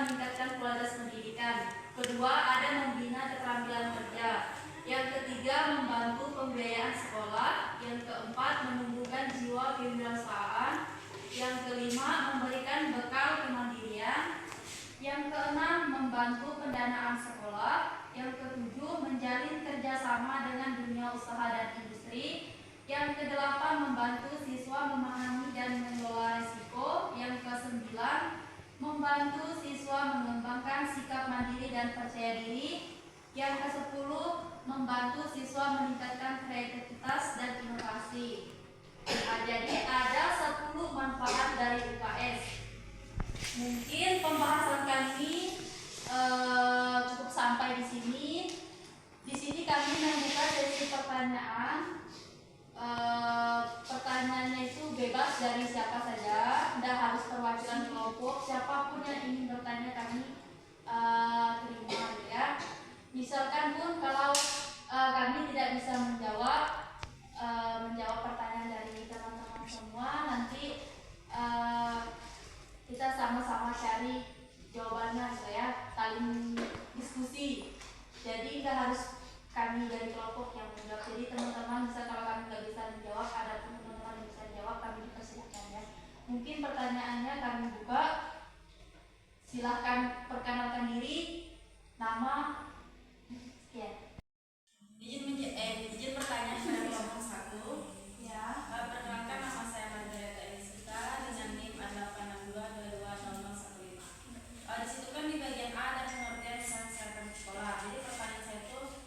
meningkatkan kualitas pendidikan. Kedua, ada membina keterampilan kerja. Yang ketiga, membantu pembiayaan sekolah. Yang keempat, menumbuhkan jiwa kewirausahaan. Yang kelima, memberikan bekal kemandirian. Yang keenam, membantu pendanaan sekolah. Yang ketujuh, menjalin kerjasama dengan dunia usaha dan industri. Yang kedelapan, membantu siswa memahami dan mengelola risiko. Yang kesembilan, membantu siswa mengembangkan sikap mandiri dan percaya diri. Yang kesepuluh, membantu siswa meningkatkan kreativitas dan inovasi. Nah, jadi ada 10 manfaat dari UKS. Mungkin pembahasan kami cukup sampai di sini. Di sini kami membuka sesi pertanyaan. Pertanyaannya itu bebas dari siapa saja, tidak harus perwakilan kelompok. Siapapun yang ingin bertanya kami terima, ya. Misalkan pun kalau kami tidak bisa menjawab pertanyaan dari teman-teman semua, nanti kita sama-sama cari jawabannya, ya, saling diskusi. Jadi nggak harus kami dari kelompok yang menjawab. Jadi teman-teman bisa, kalau kami nggak bisa menjawab, ada pun teman-teman yang bisa jawab, kami dipersilakan, ya. Mungkin pertanyaannya kami buka. Silahkan perkenalkan diri, nama, sekian. Izin pertanyaan pada kelompok 1. Ya. Perkenalkan, nama saya Margareta Elisita dengan NIM 862220015. Di situ kan di bagian A ada pengertian seragam sekolah. Jadi pertanyaan saya itu,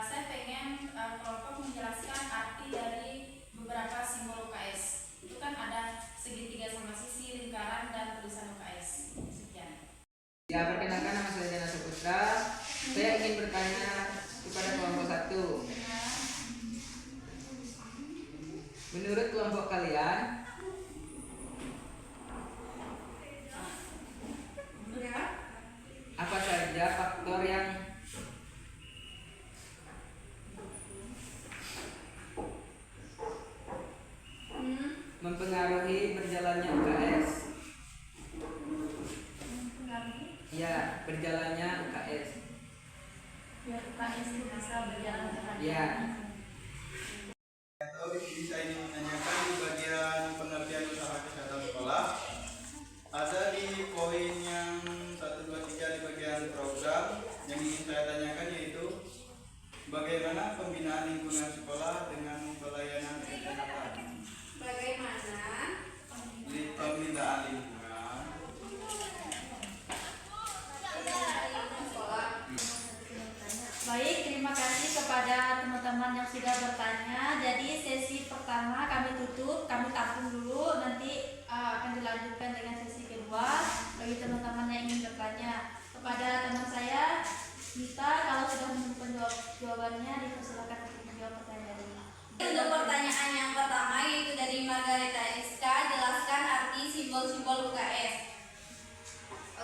saya pengen kelompok menjelaskan arti dari beberapa simbol UKS. Itu kan ada segitiga sama sisi, lingkaran, dan tulisan UKS. Sekian. Ya, perkenalkan, nama saya Dena Saputra. Saya ingin bertanya kepada kelompok 1. Menurut kelompok kalian, apa saja faktor yang mempengaruhi berjalannya UKS? Ya, berjalannya UKS. Biar UKS itu bisa berjalan dengan baik. Ya. Saya ingin menanyakan di bagian pengertian usaha kesehatan sekolah. Ada di poin yang 1, 2, 3 di bagian program yang ingin saya tanyakan, yaitu bagaimana pembinaan lingkungan sekolah dengan pelayanan kesehatan. Bagaimana Di pembinaan lingkungan. sekolah? Baik, terima kasih kepada teman-teman yang sudah bertanya. Jadi sesi pertama kami tutup, kami tampung dulu, nanti akan dilanjutkan dengan sesi kedua bagi teman-teman yang ingin bertanya. Kepada teman saya, Mita, kalau sudah menemukan jawabannya, dipersilakan untuk menjawab pertanyaan ini. Untuk pertanyaan yang pertama, yaitu dari Margareta Elisita, jelaskan arti simbol-simbol UKS.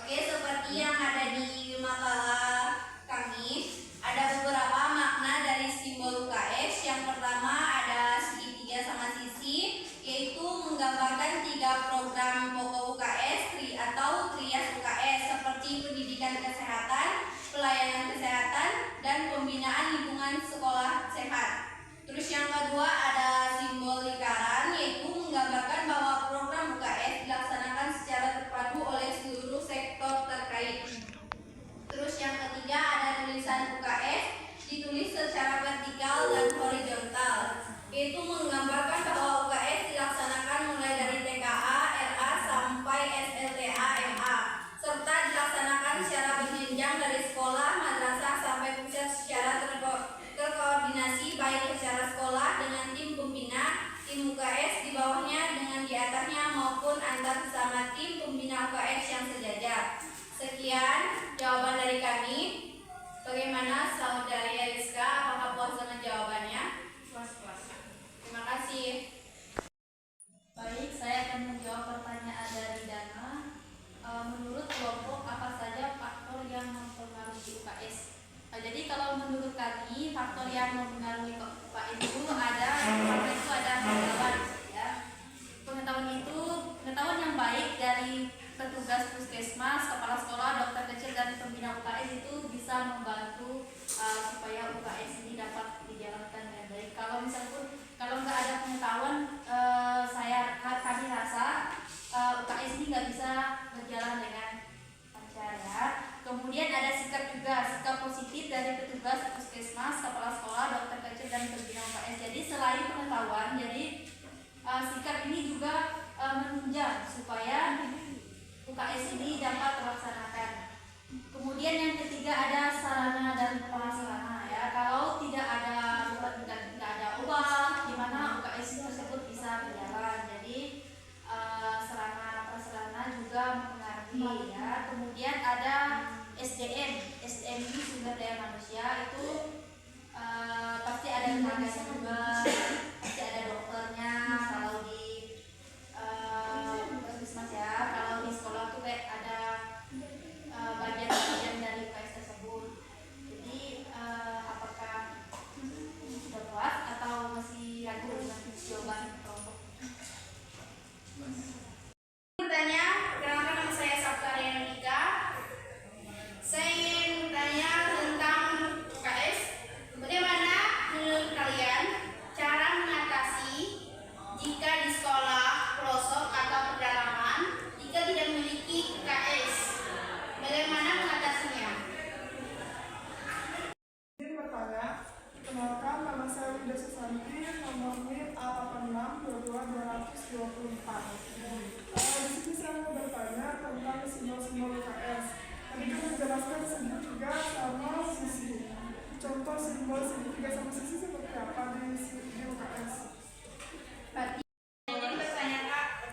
Oke, seperti yang ada di makalah kami, ada beberapa makna dari simbol UKS. Yang pertama ada segitiga sama sisi, yaitu menggambarkan 3 program pokok UKS atau trias UKS, seperti pendidikan kesehatan, pelayanan kesehatan, dan pembinaan lingkungan sekolah sehat. Terus yang kedua ada simbol lingkaran, yaitu menggambarkan bahwa program UKS dilaksanakan secara terpadu oleh seluruh sektor terkait. Terus yang ketiga ada tulisan UKS, ditulis secara vertikal dan horizontal, yaitu menggambarkan bahwa UKS dilaksanakan mulai dari TKA, RA sampai SLTA, MA, serta dilaksanakan secara berjenjang dari sekolah, madrasah sampai pusat secara terkoordinasi, baik secara sekolah dengan tim pembina, tim UKS di bawahnya dengan di atasnya, maupun antar sesama tim pembina UKS yang sejajar. Sekian jawaban dari kami. Bagaimana saudari Eliska? Apakah puas dengan jawabannya? Puas. Terima kasih. Baik, saya akan menjawab pertanyaan dari Dana. Menurut kelompok, apa saja faktor yang mempengaruhi UKS? Jadi kalau menurut kami, faktor yang mempengaruhi UKS itu ada pengetahuan, ya. Pengetahuan yang baik dari petugas puskesmas, kepala sekolah, dokter pembina UKS itu bisa membantu supaya UKS ini dapat dijalankan dengan baik. Kalau nggak ada pengetahuan, kami rasa UKS ini nggak bisa berjalan dengan lancar ya. Kemudian ada sikap positif dari petugas puskesmas, kepala sekolah, dokter kecil dan pembina UKS. Jadi selain pengetahuan, sikap ini juga menunjang supaya UKS ini dapat terlaksanakan. Kemudian yang ketiga ada sarana dan prasarana ya. Kalau tidak ada obat, gimana UKS tersebut bisa berjalan. Jadi sarana prasarana juga mempengaruhi ya. Kemudian ada SDM ini sumber daya manusia, itu pasti ada tenaganya juga, pasti ada dokternya. Kalau di puskesmas ya, kalau di sekolah tuh kayak ada bagian-bagian dari UKS tersebut. Jadi apakah sudah puas atau masih ragu dengan jawaban kelompok? Bertanya, perkenalkan nama saya Sabta Rianika. Saya ingin bertanya tentang UKS. Bagaimana menurut kalian cara mengatasi jika di sekolah pelosok atau pedalaman jika tidak memiliki UKS? Bagaimana mengatasinya? Izin bertanya, kenalkan nama saya Wida Susanti, nomor NIM A862224. Di sini saya mau bertanya tentang simbol-simbol UKS. Tadi kan menjelaskan segitiga sama sisi. Contoh simbol segitiga sama sisi seperti apa di UKS? Izin bertanya Kak.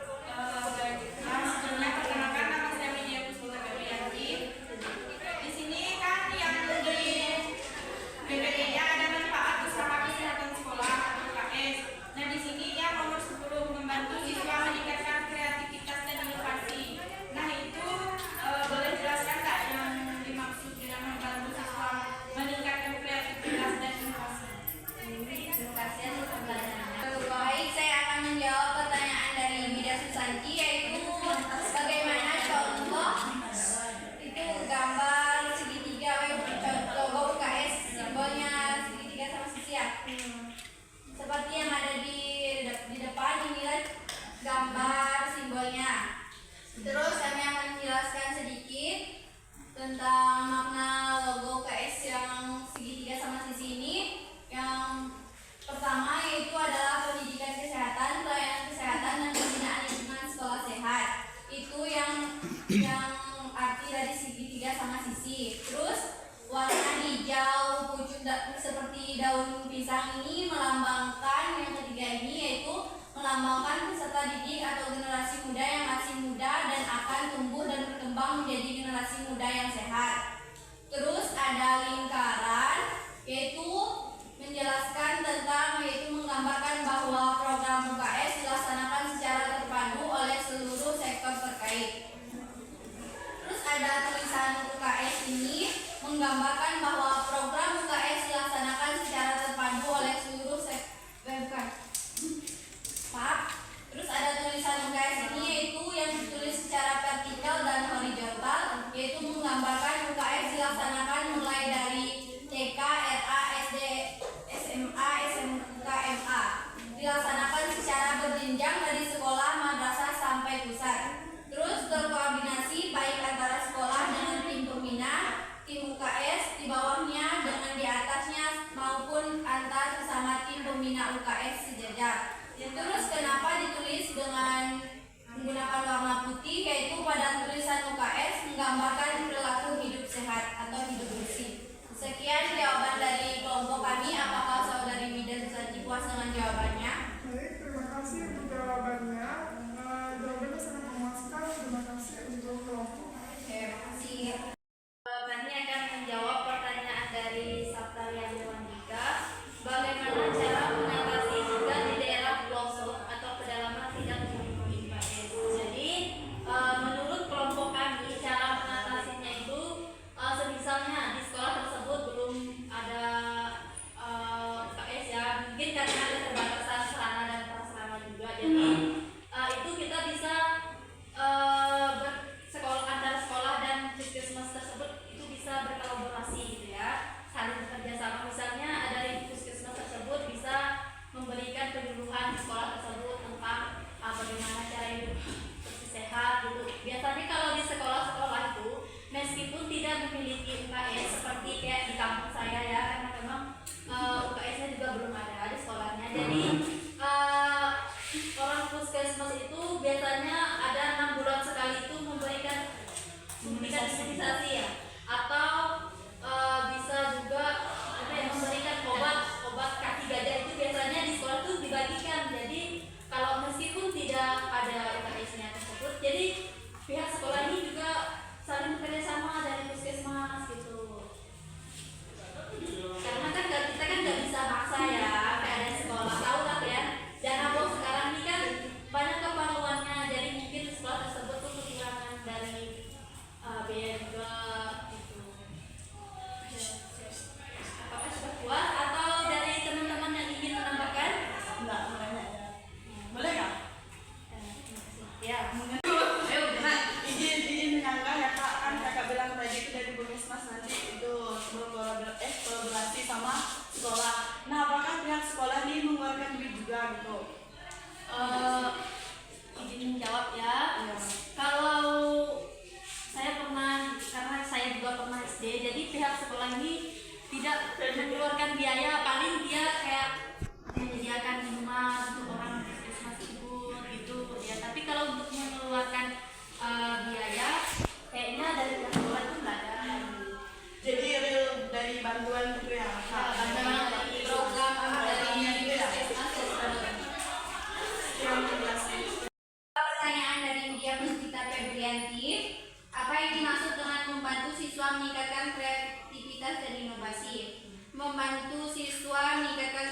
Sebelumnya perkenalkan nama saya Media Puspita Febrianti. Di sini kan yang di BPD-nya ada manfaat usaha kesehatan sekolah atau UKS. Nah di sini yang nomor 10 membantu siswa meningkatkan kreativitas dan inovasi. Nah itu boleh jelaskan Kak yang dimaksud dengan membantu siswa meningkatkan kreativitas dan inovasi? Terima kasih atas pertanyaannya. Baik, saya akan menjawab pertanyaan dari Mida Susanti, yaitu bagaimana contoh itu gambar segitiga, logo UKS, simbolnya segitiga sama sisi ya. Seperti yang ada di depan, inilah gambar simbolnya. Terus kami akan menjelaskan sedikit tentang makna logo UKS yang segitiga sama sisi ini. Yang pertama yaitu adalah pendidikan kesehatan, pelayanan kesehatan dan pembinaan lingkungan sekolah sehat. Itu yang arti dari segitiga sama sisi. Terus warna hijau pucuk seperti daun pisang ini melambangkan, yang ketiga ini yaitu melambangkan peserta didik atau generasi muda yang masih muda dan akan tumbuh dan berkembang menjadi generasi muda yang sehat. Terus ada lingkaran, yaitu menjelaskan tentang, yaitu menggambarkan bahwa program UKS dilaksanakan secara terpadu oleh seluruh sektor terkait. Terus ada tulisan UKS ini menggambarkan bahwa program UKS dilaksanakan secara terpadu oleh seluruh sektor. Terus ada tulisan UKS ini yaitu yang ditulis secara vertikal dan horizontal, yaitu menggambarkan UKS dilaksanakan mulai dari TK, RA, SD, SMA, SMK, MA. Dilaksanakan secara berjenjang dari sekolah, madrasah sampai pusat. Terus terkoordinasi baik antara sekolah dengan tim pembina, tim UKS di bawahnya dengan di atasnya, maupun antar sesama tim pembina UKS sejajar. Terus kenapa ditulis dengan menggunakan warna putih, yaitu pada tulisan UKS menggambarkan perilaku hidup sehat atau hidup bersih. Sekian jawaban dari kelompok kami. Apakah saudari Mida Susanti puas dengan jawabannya? Baik, terima kasih untuk jawabannya. Jawabannya sangat memuaskan. Terima kasih untuk kelompok. Terima kasih. Kami akan menjawab pertanyaan dari Sabta Rianika. Bagaimana cara mengatasi jika di daerah pelosok atau pedalaman tidak memiliki UKS? Jadi menurut kelompok kami cara mengatasinya itu semisalnya di sekolah tersebut belum ada UKS ya, mungkin karena ada keterbatasan sarana dan prasarana juga. Jadi itu kita bisa bersekolah antar sekolah dan puskesmas memiliki UKS seperti kayak di kampung saya ya, karena memang UKS-nya juga belum ada di sekolahnya. Jadi orang puskesmas itu biasanya ada 6 bulan sekali itu memberikan suntikan imunisasi ya, atau bisa juga apa ya, memberikan obat kaki gajah. Itu biasanya di sekolah tuh dibagikan. Jadi kalau meskipun tidak ada UKS-nya tersebut, jadi pihak sekolah ini juga saling bekerja sama dari puskesmas gitu. Karena kan kita kan nggak bisa maksa ya keadaan sekolah, tahu lah ya. Dana bos sekarang ini kan banyak keperluannya, jadi mungkin sekolah tersebut tuh kekurangan dari biaya juga gitu. Apakah sudah puas atau dari teman-teman yang ingin menambahkan? Enggak, boleh ya. Boleh nggak? Ya. Izin menyangka ya kak, kan kakak bilang tadi itu dari puskesmas nanti itu kolaborasi sama sekolah. Nah, apakah pihak sekolah ini mengeluarkan duit juga gitu? Izin menjawab ya. Iya. Kalau saya pernah, karena saya juga pernah SD, jadi pihak sekolah ini tidak mengeluarkan biaya, paling dia kayak menyediakan minuman untuk orang puskesmas tersebut gitu ya. Tapi kalau untuk mengeluarkan biaya, kayaknya dari pihak sekolah itu nggak ada. Jadi real dari bantuan gitu ya kak? Bantuan dari program dari puskesmas tersebut. Yang menjelaskan. Pertanyaan dari India Puspita Febrianti, apa yang dimaksud dengan membantu siswa meningkatkan kreativitas dan inovasi? Membantu siswa meningkatkan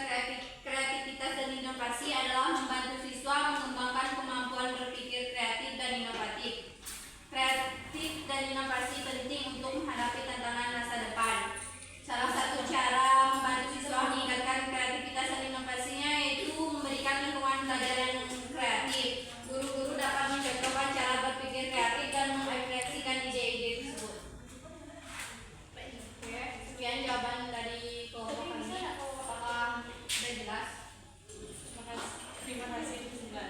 kreativitas dan inovasi adalah membantu siswa mengembangkan kemampuan berpikir kreatif dan inovatif. Kreatif dan inovasi penting untuk menghadapi tantangan masa depan. Salah satu cara membantu siswa meningkatkan kreativitas dan inovasinya yaitu memberikan lingkungan belajar yang kreatif. Guru-guru dapat mencontohkan cara berpikir kreatif dan mengekspresikan ide-ide tersebut. Oke, sekian jawaban dari kelompok kami. Apakah sudah jelas? Terima kasih. Oke,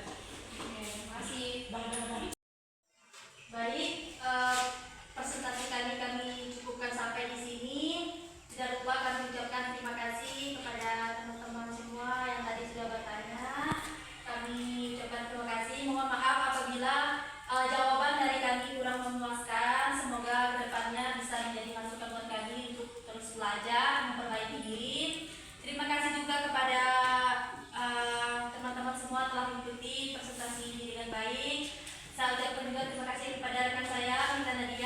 terima kasih. Baik, presentasi kami cukupkan sampai di sini. Tidak lupa kami ucapkan terima kasih kepada teman-teman semua yang tadi sudah bertanya. Kami ucapkan terima kasih. Mohon maaf apabila jawaban dari kami kurang memuaskan. Semoga kedepannya bisa menjadi masukan buat kami untuk terus belajar, memperbaiki diri. Terima kasih juga kepada teman-teman semua telah mengikuti presentasi ini dengan baik. Saya ucapkan juga terima kasih kepada rekan saya, Minta Nadia,